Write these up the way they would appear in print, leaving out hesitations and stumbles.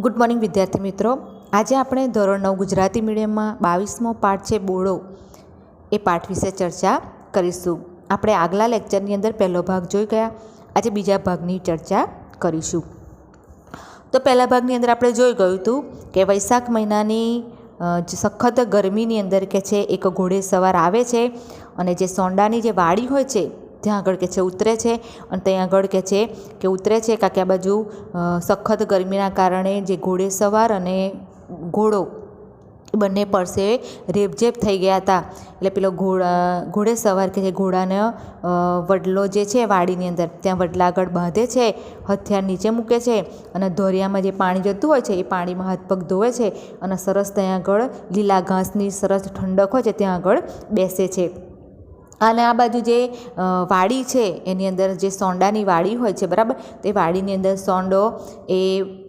Good morning વિદ્યાર્થી મિત્રો, આજે આપણે ધોરણ 9 ગુજરાતી મીડિયમમાં 22મો પાઠ છે બોડો, એ પાઠ વિશે ચર્ચા કરીશું. આપણે આગલા લેક્ચરની અંદર પહેલો ભાગ જોઈ ગયા, આજે બીજા ભાગની ચર્ચા કરીશું. તો પહેલા ભાગની અંદર આપણે જોઈ ગયું હતું કે વૈશાખ મહિનાની સખત ગરમીની અંદર કે છે એક ઘોડેસવાર આવે છે અને જે સોંડાની જે વાડી હોય છે ત્યાં આગળ કે છે ઉતરે છે અને ત્યાં આગળ કે છે કે ઉતરે છે કારણ કે આ બાજુ સખત ગરમીના કારણે જે ઘોડેસવાર અને ઘોડો બંને પરસે રેબઝેબ થઈ ગયા હતા. એટલે પેલો ઘોડેસવાર કે જે ઘોડાને વડલો જે છે વાડીની અંદર ત્યાં વડલા આગળ બાંધે છે, હથિયાર નીચે મૂકે છે અને ધોરિયામાં જે પાણી જતું હોય છે એ પાણીમાં હાથ પગ ધોવે છે અને સરસ ત્યાં આગળ લીલા ઘાસની સરસ ઠંડક હોય છે ત્યાં આગળ બેસે છે. અને આ બાજુ જે વાડી છે એની અંદર જે સોંડાની વાડી હોય છે, બરાબર, તે વાડીની અંદર સોંડો એ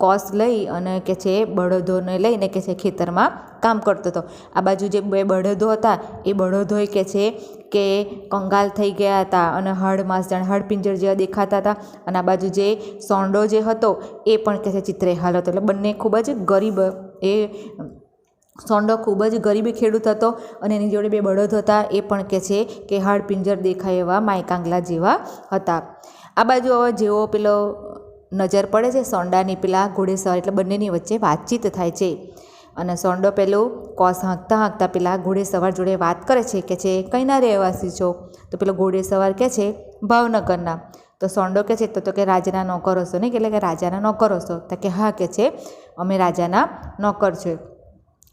કોસ લઈ અને કે છે બળદોને લઈને કે છે ખેતરમાં કામ કરતો હતો. આ બાજુ જે બે બળદો હતા એ બળદોય કે છે કે કંગાલ થઈ ગયા હતા અને હાડપિંજર જેવા દેખાતા હતા. અને આ બાજુ જે સોંડો જે હતો એ પણ કે છે ચિત્રેહાલ હતો. એટલે બંને ખૂબ જ ગરીબ, એ સોંડો ખૂબ જ ગરીબી ખેડૂત હતો અને એની જોડે બે બળદ હતા એ પણ કે છે કે હાડપિંજર દેખાય એવા માયકાંગલા જેવા હતા. આ બાજુ હવે જેવો પેલો નજર પડે છે સોંડાની પેલા ઘોડેસવાર, એટલે બંનેની વચ્ચે વાતચીત થાય છે અને સોંડો પેલો કોસ હાંકતા હાંકતા પેલા ઘોડેસવાર જોડે વાત કરે છે કે છે કંઈના રહેવાસી છો? તો પેલો ઘોડેસવાર કહે છે ભાવનગરના. તો સોંડો કહે છે તો કે રાજાના નોકર હશો નહીં, એટલે કે રાજાના નોકર હશો? તો કે હા, કે છે અમે રાજાના નોકર છે.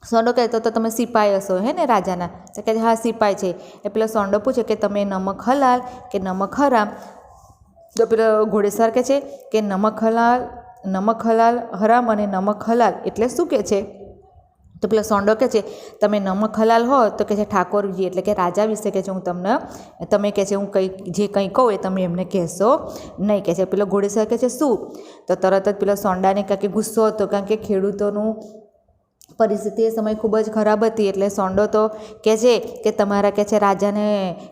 સોંડો કહેતો તો તમે સિપાઈ હશો હે ને રાજાના? તો કહે હા સિપાઈ છે. એ પેલો સોંડો પૂછે કે તમે નમક હલાલ કે નમક હરામ? તો પેલો ઘોડેસવાર કહે છે કે નમક હલાલ હરામ અને નમક હલાલ એટલે શું કહે છે? તો પેલો સોંડો કહે છે તમે નમક હલાલ હો તો કહે છે ઠાકોરજી એટલે કે રાજા વિશે કહે છે હું તમે કહે છે હું જે કંઈ કહું એ તમે એમને કહેશો નહીં, કહે છે. પેલો ઘોડેસવાર કહે છે શું? તો તરત જ પેલો સોંડાને કહે કે ગુસ્સો હતો, કારણ કે ખેડૂતોનું પરિસ્થિતિ એ સમય ખૂબ જ ખરાબ હતી. એટલે સોંડો તો કહે છે કે તમારા કે છે રાજાને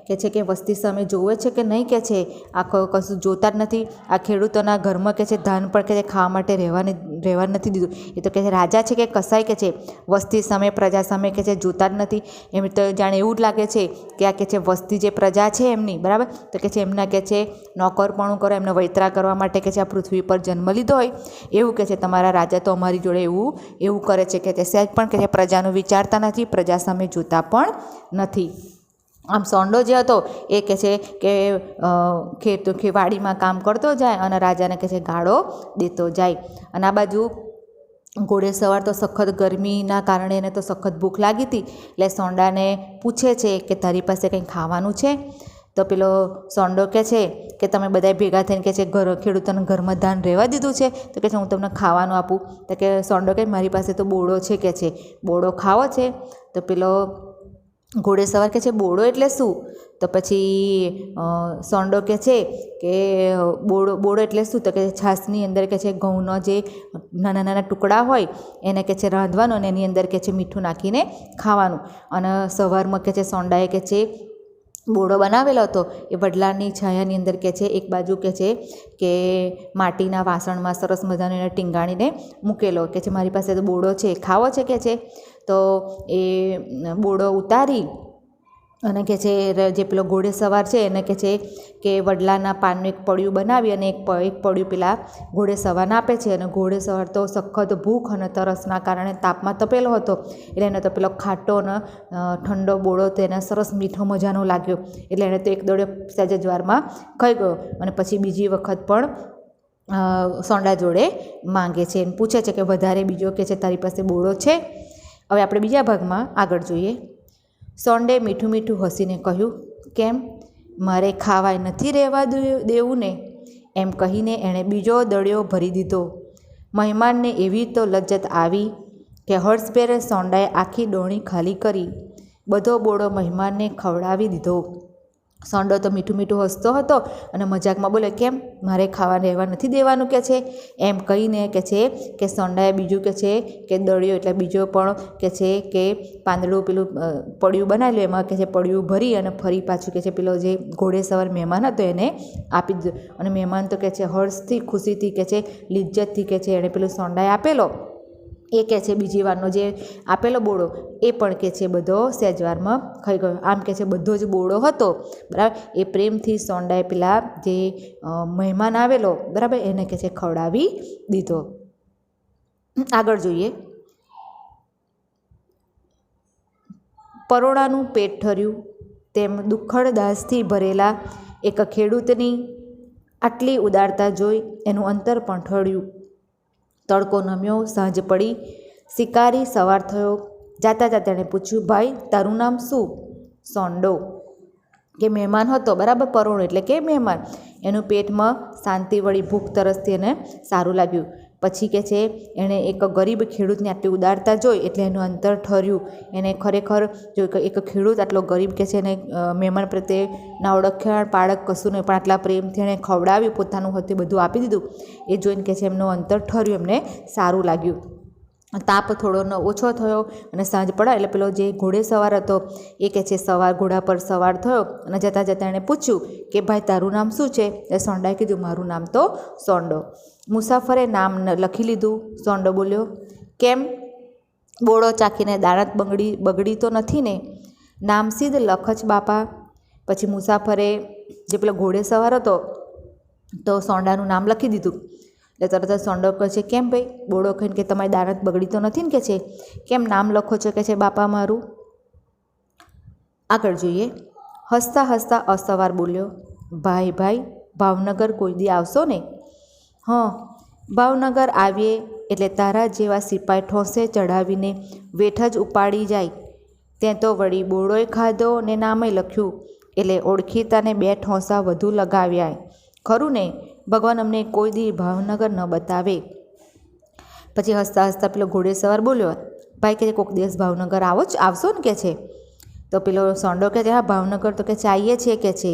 કે છે કે વસ્તી સામે જોવે છે કે નહીં, કે છે આખો કશું જોતા જ નથી. આ ખેડૂતોના ઘરમાં કે છે ધાન પણ કે છે ખાવા માટે રહેવા નથી દીધું. એ તો કે છે રાજા છે કે કસાય કે છે વસ્તી સામે પ્રજા સામે કે છે જોતા જ નથી. એમ તો જાણે એવું જ લાગે છે કે આ કે છે વસ્તી જે પ્રજા છે એમની, બરાબર, તો કે છે એમના કે છે નોકરપણું કરો, એમને વૈતરા કરવા માટે કે છે આ પૃથ્વી પર જન્મ લીધો હોય એવું કે છે તમારા રાજા તો અમારી જોડે એવું કરે છે કે સહેજ પણ કે પ્રજાનું વિચારતા નથી, પ્રજા સામે જોતા પણ નથી. આમ સોંડો જે હતો એ કે છે કે વાડીમાં કામ કરતો જાય અને રાજાને કે છે ગાળો દેતો જાય. અને આ બાજુ ઘોડેસવાર તો સખત ગરમીના કારણે એને તો સખત ભૂખ લાગી હતી. એટલે સોંડાને પૂછે છે કે તારી પાસે કંઈ ખાવાનું છે? તો પેલો સોંડો કહે છે કે તમે બધા ભેગા થઈને કે છે ખેડૂતોને ઘરમાં ધાન રહેવા દીધું છે, તો કે છે હું તમને ખાવાનું આપું? તો કે સોંડો કહે મારી પાસે તો બોડો છે, કે છે બોડો ખાવો છે? તો પેલો ઘોડેસવાર કહે છે બોડો એટલે શું? તો પછી સોંડો કહે છે કે બોડો એટલે શું? તો કે છાશની અંદર કે છે ઘઉંનો જે નાના નાના ટુકડા હોય એને કે છે રાંધવાનું અને એની અંદર કે છે મીઠું નાખીને ખાવાનું. અને સવારમાં કે છે સોંડાએ કે છે બોડો બનાવેલો હતો એ વડલાની છાયાની અંદર કે છે એક બાજુ કે છે કે માટીના વાસણમાં સરસ મજાનો એને ટીંગાણીને મૂકેલો. કે છે મારી પાસે તો બોડો છે, ખાવો છે? કે છે તો એ બોડો ઉતારી અને કે છે જે પેલો ઘોડેસવાર છે એને કે છે કે વડલાના પાનનું એક પડિયું બનાવી અને એક પડિયું પેલા ઘોડેસવારને આપે છે. અને ઘોડેસવાર તો સખત ભૂખ અને તરસના કારણે તાપમાં તપેલો હતો, એટલે એને તો પેલો ખાટો અને ઠંડો બોડો તેને સરસ મીઠો મજાનો લાગ્યો. એટલે એને તો એક દોડે સહેજ જ વારમાં ખાઈ ગયો. અને પછી બીજી વખત પણ સોંડા જોડે માંગે છે અને પૂછે છે કે વધારે બીજો કે છે તારી પાસે બોડો છે? હવે આપણે બીજા ભાગમાં આગળ જોઈએ. સોંડે મીઠું મીઠું હસીને કહ્યું કેમ, મારે ખાવાય નથી રહેવા દેવું ને? એમ કહીને એણે બીજો દળિયો ભરી દીધો. મહેમાનને એવી તો લજ્જત આવી કે હર્ષભેર સોંડાએ આખી ડોણી ખાલી કરી, બધો બોડો મહેમાનને ખવડાવી દીધો. સોંડો તો મીઠું મીઠું હસતો હતો અને મજાકમાં બોલે કેમ મારે ખાવા રહેવા નથી દેવાનું, કે છે એમ કહીને કે છે કે સોંડાએ બીજું કે છે કે દળિયો એટલે બીજો પણ કે છે કે પાંદડું પેલું પડિયું બનાવેલું એમાં કે છે પડિયું ભરી અને ફરી પાછું કે છે પેલો જે ઘોડેસવાર મહેમાન હતો એને આપી દીધું. અને મહેમાન તો કે છે હર્ષથી ખુશીથી કે છે લિજ્જતથી કે છે એણે પેલું સોંડાએ આપેલો એ કહે છે બીજી વારનો જે આપેલો બોળો એ પણ કે છે બધો સહેજવારમાં ખાઈ ગયો. આમ કે છે બધો જ બોળો હતો, બરાબર, એ પ્રેમથી સોંડાએ પેલા જે મહેમાન આવેલો, બરાબર, એને કે છે ખવડાવી દીધો. આગળ જોઈએ. પરોણાનું પેટ ઠર્યું તેમ દુઃખદ દાસથી ભરેલા એક ખેડૂતની આટલી ઉદારતા જોઈ એનું અંતર પણ ઠળ્યું. તડકો નમ્યો, સાંજ પડી, શિકારી સવાર થયો. જાતા જાતા એણે પૂછ્યું, ભાઈ તારું નામ શું? સોંડો. કે મહેમાન હતો, બરાબર, પરોણો એટલે કે મહેમાન. એનું પેટમાં શાંતિ વળી, ભૂખ તરસથી એને સારું લાગ્યું. પછી કે છે એણે એક ગરીબ ખેડૂતની આટલી ઉદારતા જોઈ એટલે એનું અંતર ઠર્યું. એને ખરેખર જો એક ખેડૂત આટલો ગરીબ કે છે એને મહેમાન પ્રત્યે ના ઓળખ્યા પાળક કશું નહીં, પણ આટલા પ્રેમથી એણે ખવડાવ્યું, પોતાનું હતું બધું આપી દીધું. એ જોઈને કે છે એમનું અંતર ઠર્યું, એમને સારું લાગ્યું. તાપ થોડો ઓછો થયો અને સાંજ પડા એટલે પેલો જે ઘોડે સવાર હતો એ કે છે ઘોડા પર સવાર થયો અને જતાં જતાં એણે પૂછ્યું કે ભાઈ તારું નામ શું છે? એ સોંડાએ કીધું, મારું નામ તો સોંડો. મુસાફરે નામ લખી લીધું. સોંડો બોલ્યો, કેમ? બોળો ચાખીને દાણત બગડી તો નથી ને? નામ સીધ લખ જ બાપા. પછી મુસાફરે જે પેલો ઘોડે સવાર હતો તો સોંડાનું નામ લખી દીધું. એટલે તરત જ સોંડો કહે છે, કેમ ભાઈ? બોળો કહીને કે તમારી દાનત બગડી તો નથી ને? કે છે કેમ નામ લખો છો? કે છે બાપા મારું. આગળ જોઈએ. હસતા હસતા અસવાર બોલ્યો, ભાઈ ભાઈ ભાવનગર કોઈ દી આવશો ને? હં, ભાવનગર આવીએ એટલે તારા જેવા સિપાઈ ઠોંસે ચડાવીને વેઠ જ ઉપાડી જાય. ત્યાં તો વળી બોળોય ખાધો ને નામે લખ્યું એટલે ઓળખીતાને 2 ઠોંસા વધુ લગાવ્યા. ખરું ને? ભગવાન અમને કોઈ દી ભાવનગર ન બતાવે. પછી હસતા હસતા પેલો ઘોડે સવાર બોલ્યો, ભાઈ કે કોઈક દિવસ ભાવનગર આવશો ને? કે છે. તો પેલો સોંડો કે છે, હા ભાવનગર તો કે છે આવીએ છીએ કે છે,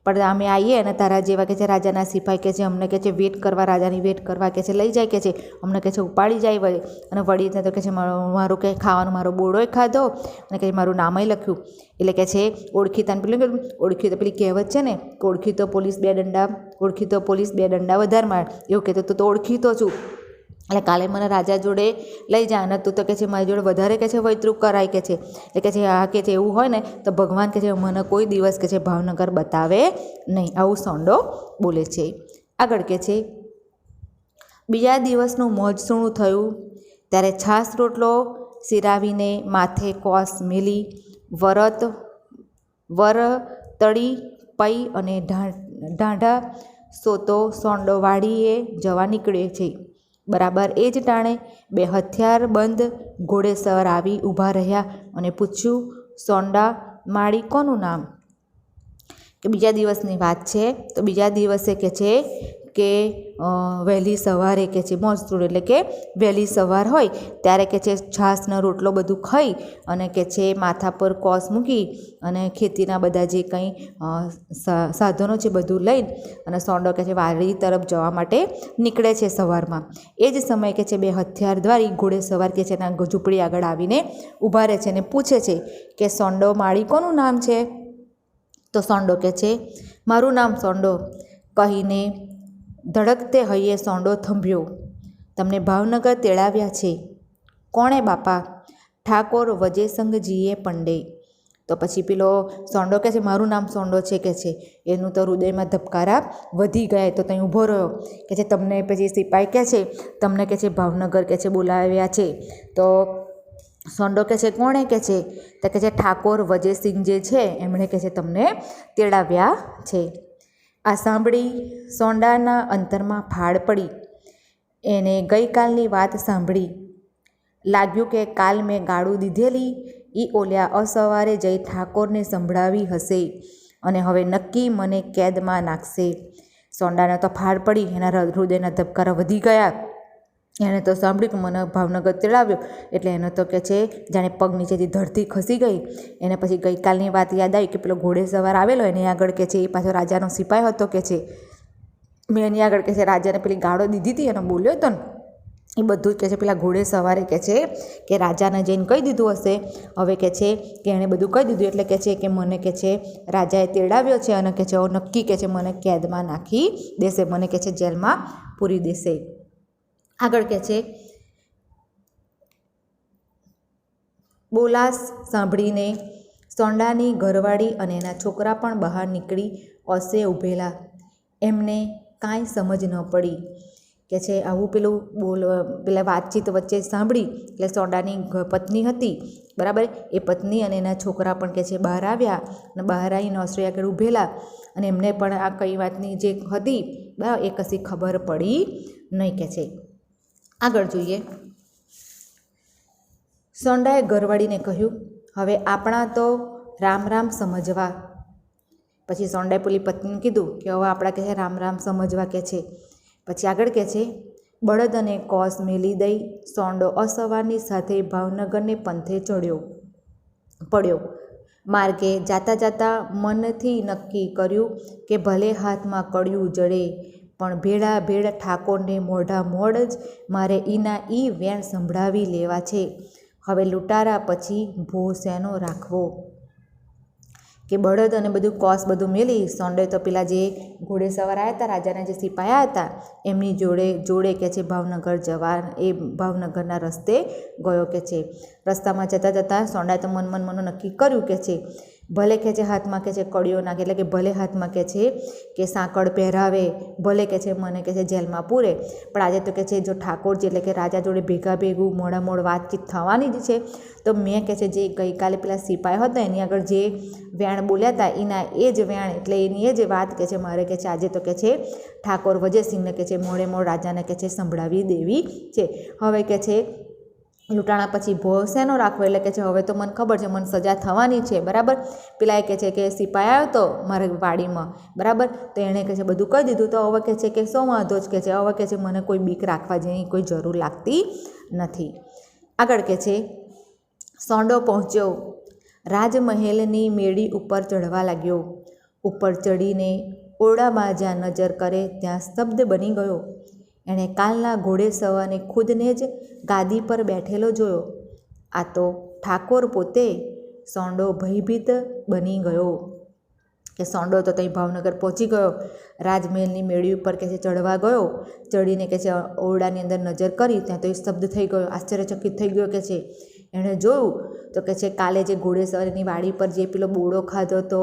પણ અમે આવીએ અને તારા જેવા કે છે રાજાના સિપાઈ કે છે અમને કે છે વેટ કરવા, રાજાની વેટ કરવા કે છે લઈ જાય કે છે, અમને કે છે ઉપાડી જાય વળી. અને વળી તો કે છે મારું કે ખાવાનું મારો બોળોય ખાધો અને કે મારું નામય લખ્યું. એટલે કે છે ઓળખીતાને પેલું ઓળખી તો પેલી કહેવત છે ને, ઓળખીતો પોલીસ 2 દંડા વધારે માર, એવું કહેતો તો ઓળખીતો છું એટલે કાલે મને રાજા જોડે લઈ જાય અને તું તો કે છે મારી જોડે વધારે કે છે વૈતરું કરાય કે છે. એટલે કે છે આ કે છે એવું હોય ને તો ભગવાન કે છે મને કોઈ દિવસ કે છે ભાવનગર બતાવે નહીં. આવું સોંડો બોલે છે. આગળ કે છે, બીજા દિવસનું મોજસૂણું થયું ત્યારે છાશ રોટલો સિરાવીને માથે કોસ મેલી વરતળી પઈ અને ઢાંઢા સોતો સોંડો વાળીએ જવા નીકળે છે. બરાબર એ જ ટાણે 2 હથિયારબંધ ઘોડેસવાર આવી ઊભા રહ્યા અને પૂછ્યું, સોંડા માળી કોનું નામ? કે બીજા દિવસની વાત છે. તો બીજા દિવસે કે છે કે વહેલી સવારે કે છે મોજસૂળ એટલે કે વહેલી સવાર હોય ત્યારે કે છે છાશનો રોટલો બધું ખાઈ અને કે છે માથા પર કોસ મૂકી અને ખેતીના બધા જે કંઈ સાધનો છે બધું લઈ અને સોંડો કે છે વાડી તરફ જવા માટે નીકળે છે સવારમાં. એ જ સમયે કે છે 2 હથિયારધારી ઘોડે સવાર કે છે એના ઝૂંપડી આગળ આવીને ઊભા રહે છે અને પૂછે છે કે સોંડો માળી કોનું નામ છે? તો સોંડો કે છે મારું નામ સોંડો કહીને ધડકતે હૈયે સોંડો થંભ્યો. તમને ભાવનગર તેડાવ્યા છે. કોણે બાપા? ઠાકોર વજેસંગજીએ પંડે. તો પછી પેલો સોંડો કહે છે મારું નામ સોંડો છે કે છે. એનું તો હૃદયમાં ધબકારા વધી ગયા. તો ત્યાં ઊભો રહ્યો કે છે તમને પછી સિપાઈ કહે છે તમને કે છે ભાવનગર કે છે બોલાવ્યા છે. તો સોંડો કહે છે કોણે? કે છે તો કે છે ઠાકોર વજેસિંગ જે છે એમણે કે છે તમને તેડાવ્યા છે. આ સાંભળી સોંડાના અંતરમાં ફાળ પડી. એને ગઈકાલની વાત સાંભળી લાગ્યું કે કાલ મેં ગાળું દીધેલી એ ઓલ્યા અસવારે જઈ ઠાકોરને સંભળાવી હશે અને હવે નક્કી મને કેદમાં નાખશે. સોંડાને તો ફાળ પડી, એના હૃદયના ધબકારા વધી ગયા. એણે તો સાંભળ્યું કે મને ભાવનગર તેડાવ્યો એટલે એને તો કે છે જાણે પગ નીચેથી ધરતી ખસી ગઈ. એને પછી ગઈકાલની વાત યાદ આવી કે પેલો ઘોડે સવાર આવેલો એની આગળ કે છે એ પાછો રાજાનો સિપાઈ હતો કે છે મેં એની આગળ કે છે રાજાને પેલી ગાળો દીધી હતી અને બોલ્યો હતો ને એ બધું જ કે છે પેલા ઘોડે સવારે કે છે કે રાજાને જઈને કહી દીધું હશે. હવે કે છે કે એણે બધું કહી દીધું એટલે કે છે કે મને કે છે રાજાએ તેડાવ્યો છે અને કે છે નક્કી કે છે મને કેદમાં નાખી દેશે, મને કે છે જેલમાં પૂરી દેશે. આગળ કે છે બોલાસ સાંભળીને સોંડાની ઘરવાળી અને એના છોકરા પણ બહાર નીકળી ઓસે ઊભેલા. એમને કાંઈ સમજ ન પડી કે છે આવું પેલા વાતચીત વચ્ચે સાંભળી એટલે સોંડાની પત્ની હતી, બરાબર, એ પત્ની અને એના છોકરા પણ કે છે બહાર આવ્યા અને બહાર આવીને ઓસરી આગળ ઊભેલા અને એમને પણ આ કઈ વાતની જે હતી બરાબર એ કશી ખબર પડી નહીં કે છે. આગળ જોઈએ. સોંડાએ ઘરવાળીને કહ્યું, હવે આપણા તો રામ રામ સમજવા. પછી સોંડાએ પેલી પત્નીને કીધું કે હવે આપણા કે છે રામ રામ સમજવા કે છે. પછી આગળ કે છે, બળદ અને કોસ મેલી દઈ સોંડો અસવારની સાથે ભાવનગરને પંથે પડ્યો. માર્ગે જાતા જાતા મનથી નક્કી કર્યું કે ભલે હાથમાં કડિયું જડે પણ ભેળા ભેળ ઠાકોરને મોઢા મોડ જ મારે ઈના ઈ વેણ સંભળાવી લેવા છે. હવે લૂંટારા પછી ભો શેનો રાખવો. કે બળદ અને બધું કોસ બધું મેલી સોંડે તો પેલા જે ઘોડેસવાર આવ્યા હતા, રાજાના જે સિપાયા હતા એમની જોડે કે છે ભાવનગર જવા, એ ભાવનગરના રસ્તે ગયો કે છે. રસ્તામાં જતાં જતાં સોંડાએ તો મન નક્કી કર્યું કે છે ભલે કે છે હાથમાં કે છે કડીઓ નાખે, એટલે કે ભલે હાથમાં કે છે કે સાંકળ પહેરાવે, ભલે કે છે મને કે છે જેલમાં પૂરે, પણ આજે તો કે છે જો ઠાકોરજી એટલે કે રાજા જોડે ભેગું મોડ વાતચીત થવાની જ છે, તો મેં કે છે જે ગઈકાલે પેલા સિપાહી હતા એની આગળ જે વેણ બોલ્યા હતા એના એ જ વેણ એટલે એની એ જ વાત કે છે મારે કે છે આજે તો કે છે ઠાકોર વજયસિંહને કે છે મોડે રાજાને કે છે સંભળાવી દેવી છે. હવે કે છે લૂંટાણા પછી ભો શેનો રાખવો, એટલે કે છે હવે તો મને ખબર છે મને સજા થવાની છે, બરાબર. પેલા એ કહે છે કે સિપાહી આવ્યો તો મારે વાડીમાં, બરાબર, તો એણે કે છે બધું કહી દીધું, તો હવે કહે છે કે સો વાંધો જ કે છે, હવે કે છે મને કોઈ બીક રાખવા જેવી કોઈ જરૂર લાગતી નથી. આગળ કે છે સોંડો પહોંચ્યો, રાજમહેલની મેળી ઉપર ચઢવા લાગ્યો. ઉપર ચડીને ઓરડામાં જ્યાં નજર કરે ત્યાં સ્તબ્ધ બની ગયો. એણે કાલના ઘોડેસવારને ખુદને જ ગાદી પર બેઠેલો જોયો. આ તો ઠાકોર પોતે. સોંડો ભયભીત બની ગયો. કે સોંડો તો ત્યાં ભાવનગર પહોંચી ગયો, રાજમહેલની મેળી ઉપર કે છે ચડવા ગયો, ચડીને કે છે ઓરડાની અંદર નજર કરી ત્યાં તો એ સ્તબ્ધ થઈ ગયો, આશ્ચર્યચકિત થઈ ગયો કે છે. એણે જોયું તો કે છે કાલે જે ઘોડેસવારની વાડી પર જે પેલો બોડો ખાધો હતો,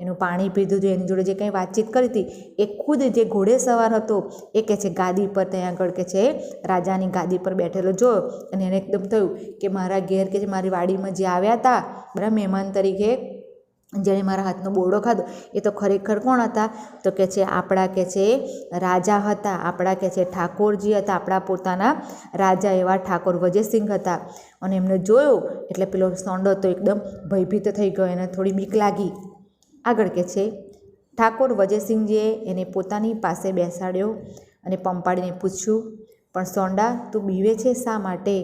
એનું પાણી પીધું હતું, એની જોડે જે કંઈ વાતચીત કરી હતી એ ખુદ જે ઘોડેસવાર હતો એ કે છે ગાદી પર ત્યાં આગળ કે છે રાજાની ગાદી પર બેઠેલો જોયો. અને એને એકદમ થયું કે મારા ઘેર કે છે મારી વાડીમાં જે આવ્યા હતા બરાબર મહેમાન તરીકે, જેણે મારા હાથનો બોરડો ખાધો એ તો ખરેખર કોણ હતા, તો કે છે આપણા કે છે રાજા હતા, આપણા કે છે ઠાકોરજી હતા, આપણા પોતાના રાજા એવા ઠાકોર વજયસિંહ હતા. અને એમને જોયું એટલે પેલો સોંડો તો એકદમ ભયભીત થઈ ગયો, એને થોડી બીક લાગી. આગળ કે છે ઠાકોર વજયસિંહજીએ એને પોતાની પાસે બેસાડ્યો અને પંપાડીને પૂછ્યું, પણ સોંડા તું બીવે છે શા માટે?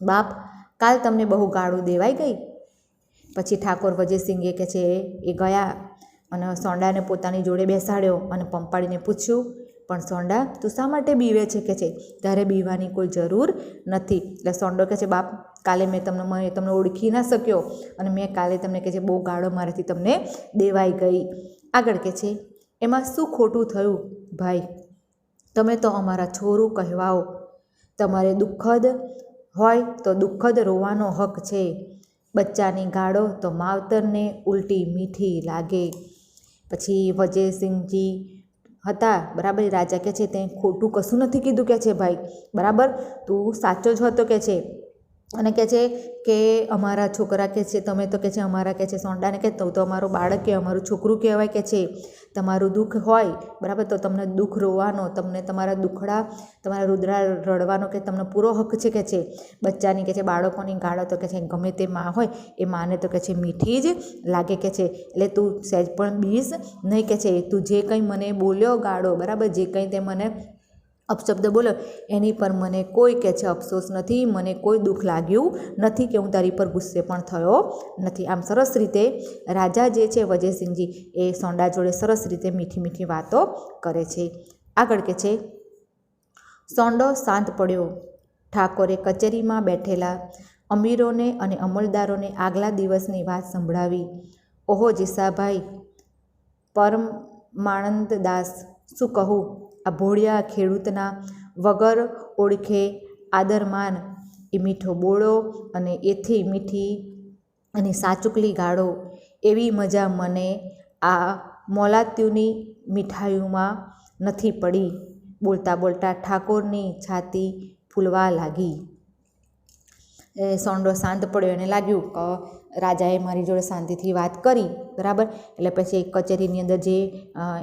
બાપ, કાલ તમને બહુ ગાળું દેવાઈ ગઈ. પછી ઠાકોર વજયસિંહે કે છે એ ગયા અને સોંડાને પોતાની જોડે બેસાડ્યો અને પંપાડીને પૂછ્યું, પણ સોંડા તું શા માટે બીવે છે કે છે તારે બીવાની કોઈ જરૂર નથી. એટલે સોંડો કે છે બાપ, કાલે મેં તમને ઓળખી ના શક્યો અને મેં કાલે તમને કે છે બહુ ગાળો મારાથી તમને દેવાઈ ગઈ. આગળ કે છે એમાં શું ખોટું થયું ભાઈ? તમે તો અમારા છોરું કહેવાઓ, તમારે દુઃખદ હોય તો દુઃખદ રોવાનો હક છે. બચ્ચાની ગાળો તો માવતરને ઉલટી મીઠી લાગે. પછી વજયસિંહજી હતા બરાબર, રાજા કે છે તે ખોટું કશું નથી કીધું કે છે ભાઈ, બરાબર, તું સાચો જ હતો કે છે. અને કહે છે કે અમારા છોકરા કે છે તમે તો કે છે અમારા કે છે સોંડાને કે તો અમારું બાળક કે અમારું છોકરું કહેવાય કે છે. તમારું દુઃખ હોય બરાબર તો તમને દુઃખ રોવાનો, તમને તમારા દુઃખડા તમારા રુદરા રડવાનો કે તમને પૂરો હક છે કે છે. બચ્ચાની કે છે બાળકોની ગાળો તો કે છે ગમે તે માં હોય એ માને તો કે છે મીઠી જ લાગે કે છે. એટલે તું સહેજ પણ બીસ નહીં કે છે. તું જે કંઈ મને બોલ્યો ગાળો બરાબર, જે કંઈ તે મને અપશબ્દ બોલ્યો એની પર મને કોઈ કે છે અફસોસ નથી, મને કોઈ દુઃખ લાગ્યું નથી કે હું તારી પર ગુસ્સે પણ થયો નથી. આમ સરસ રીતે રાજા જે છે વજયસિંહજી એ સોંડા જોડે સરસ રીતે મીઠી મીઠી વાતો કરે છે. આગળ કે છે સોંડો શાંત પડ્યો. ઠાકોરે કચેરીમાં બેઠેલા અમીરોને અને અમલદારોને આગલા દિવસની વાત સંભળાવી. ઓહો જીસાભાઈ, પરમાનંદદાસ, શું કહું, આ ભોળિયા ખેડૂતના વગર ઓળખે આદરમાન એ મીઠો બોળો અને એથી મીઠી અને સાચુકલી ગાળો એવી મજા મને આ મોલાત્યુની મીઠાઈઓમાં નથી પડી. બોલતા બોલતા ઠાકોરની છાતી ફૂલવા લાગી. સોંડો શાંત પડ્યો, એને લાગ્યું કે રાજાએ મારી જોડે શાંતિથી વાત કરી, બરાબર. એટલે પછી કચેરીની અંદર જે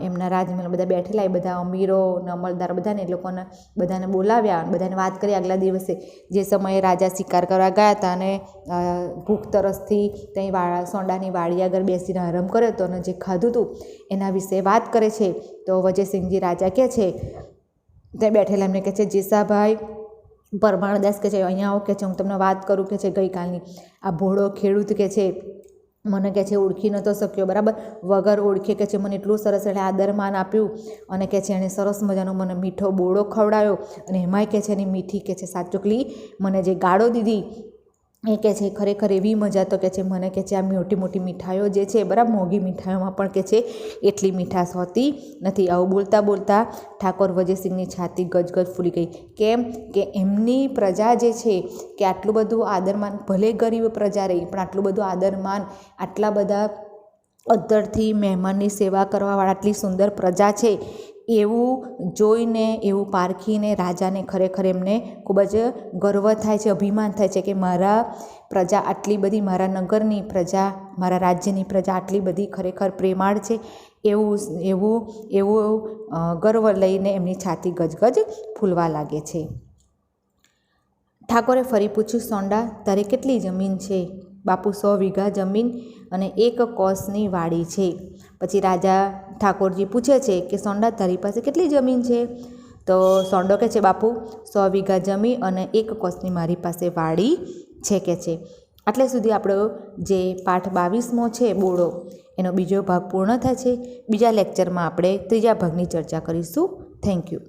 એમના રાજમહેલ બધા બેઠેલા એ બધા અમીરો ને અમલદાર બધાને એ લોકોને બધાને બોલાવ્યા, બધાને વાત કરી આગલા દિવસે જે સમયે રાજા શિકાર કરવા ગયા હતા અને ભૂખ તરસથી ત્યાં સોંડાની વાડી આગળ બેસીને આરામ કર્યો હતો અને જે ખાધું હતું એના વિશે વાત કરે છે. તો વજયસિંહજી રાજા કહે છે, ત્યાં બેઠેલા એમને કહે છે, જેસાભાઈ પરમાણદાસ કહે છે, અહીંયા આવો, કહે છે, હું તમને વાત કરું, કહે છે, ગઈકાલની આ ભોળો ખેડૂત કહે છે મને કહે છે ઓળખી નહોતો શક્યો, બરાબર, વગર ઓળખે કહે છે મને એટલું સરસ એણે આદરમાન આપ્યું અને કહે છે એણે સરસ મજાનો મને મીઠો બોળો ખવડાવ્યો અને એમાંય કહે છે એની મીઠી કહે છે સાચુકલી મને જે ગાળો દીધી એ કહે છે ખરેખર એવી મજા તો કહે છે મને કહે છે આ મોટી મોટી મીઠાઈઓ જે છે, બરાબર, મોંઘી મીઠાઈઓમાં પણ કહે છે એટલી મીઠાશ હોતી નથી. આવું બોલતા બોલતા ઠાકોર વજયસિંહની છાતી ગજગજ ફૂલી ગઈ. કેમ કે એમની પ્રજા જે છે કે આટલું બધું આદરમાન, ભલે ગરીબ પ્રજા રહી પણ આટલું બધું આદરમાન, આટલા બધા અદ્ધરથી મહેમાનની સેવા કરવાવાળા આટલી સુંદર પ્રજા છે એવું જોઈને, એવું પારખીને રાજાને ખરેખર એમને ખૂબ જ ગર્વ થાય છે, અભિમાન થાય છે કે મારા પ્રજા આટલી બધી, મારા નગરની પ્રજા, મારા રાજ્યની પ્રજા આટલી બધી ખરેખર પ્રેમાળ છે. એવું ગર્વ લઈને એમની છાતી ગજગજ ફૂલવા લાગે છે. ઠાકોરે ફરી પૂછ્યું, સોંડા તારે કેટલી જમીન છે? બાપુ 100 વીઘા જમીન અને 1 કોસની વાડી છે. પછી રાજા ઠાકોરજી પૂછે છે કે સોંડા તારી પાસે કેટલી જમીન છે? તો સોંડો કહે છે બાપુ 100 વીઘા જમીન અને 1 કોસની મારી પાસે વાડી છે, કે છે. આટલે સુધી આપણો જે પાઠ 22મો છે બોળો, એનો બીજો ભાગ પૂર્ણ થાય છે. બીજા લેક્ચરમાં આપણે ત્રીજા ભાગની ચર્ચા કરીશું. Thank you.